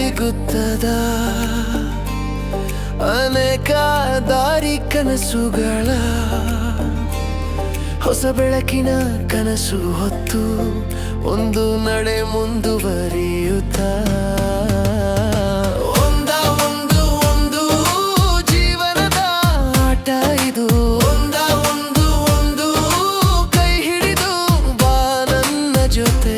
ಸಿಗುತ್ತದ ಅನೇಕ ದಾರಿ ಕನಸುಗಳ ಹೊಸ ಬೆಳಕಿನ ಕನಸು ಹೊತ್ತು ಒಂದು ನಡೆ ಮುಂದುವರಿಯುತ್ತ ಒಂದು ಜೀವನದ ಆಟ ಇದು ಒಂದು ಕೈ ಹಿಡಿದು ಬಾ ನನ್ನ ಜೊತೆ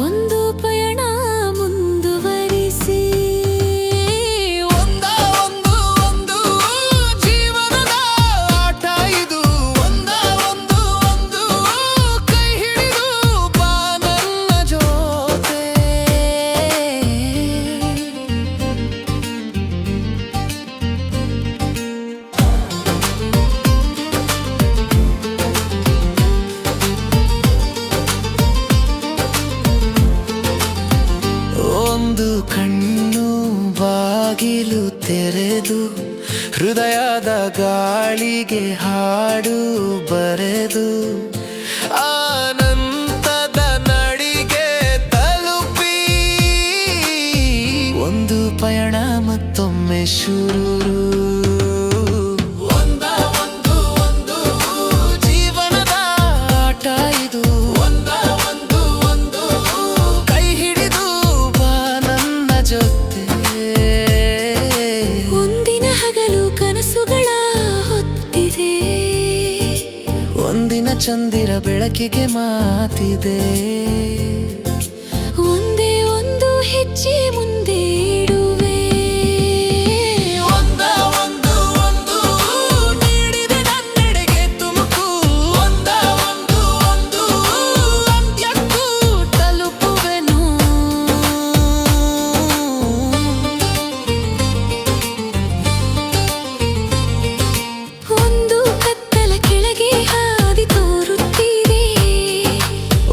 ಒಂದು ಪಯಣ ಮುಂದುವರಿಸಿ ಒಂದು ಜೀವನದ ಆಟ ಇದು ಒಂದು ಕೈ ಹಿಡಿದು ಬಾ ನನ್ನ ಜೊತೆ ಒಂದು ಕಣ್ಣು ಬಾಗಿಲು ತೆರೆದು ಹೃದಯದ ಗಾಳಿಗೆ ಹಾಡು ಬರೆದು ಆನಂದದ ನಡಿಗೆ ತಲುಪಿ ಒಂದು ಪಯಣ ಮತ್ತೊಮ್ಮೆ ಶುರು ಒಂದು ಜೀವನದ ಆಟ ಇದು ಒಂದು ಕೈ ಹಿಡಿದು ಬಾ ನನ್ನ ಜೊತೆ ಒಂದಿನ ಹಗಲು ಕನಸುಗಳ ಹೊತ್ತಿದೆ ಒಂದಿನ ಚಂದಿರ ಬೆಳಕಿಗೆ ಮಾತಿದೆ ಒಂದೇ ಒಂದು ಹೆಜ್ಜೆ ಮುಂದೆ ಇಡುವೆ ಒಂದು ನೀಡಿದೆ ನನ್ನೆಡೆಗೆ ತುಮುಕು ಒಂದು ಅಂತ್ಯಕ್ಕೂ ತಲುಪುವೆನು ಒಂದು ಕತ್ತಲ ಕೆಳಗೆ ಹಾದಿ ತೋರುತ್ತಿದೆ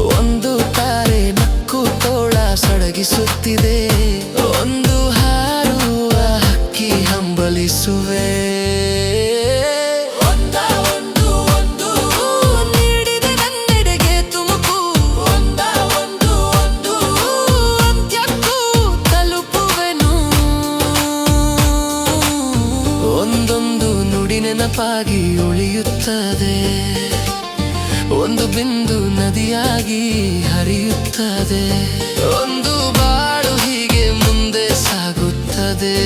ಒಂದು ತಾರೆ ನಕ್ಕು ತೋಳ ಸಡಗಿಸುತ್ತಿದೆ ಒಂದು ಹಾರುವ ಹಕ್ಕಿ ಹಂಬಲಿಸುವೆ ನೀಡಿದೆ ನನ್ನೆಡೆಗೆ ತುಮುಕು ಒಂದು ಅಂತ್ಯಕ್ಕೂ ತಲುಪುವೆನು ಒಂದೊಂದು ನುಡಿ ನೆನಪಾಗಿ ಉಳಿಯುತ್ತದೆ ಒಂದು ಬಿಂದು ನದಿಯಾಗಿ ಹರಿಯುತ್ತದೆ ಒಂದು ಬಾಳು ಹೀಗೆ ಮುಂದೆ ಸಾಗುತ್ತದೆ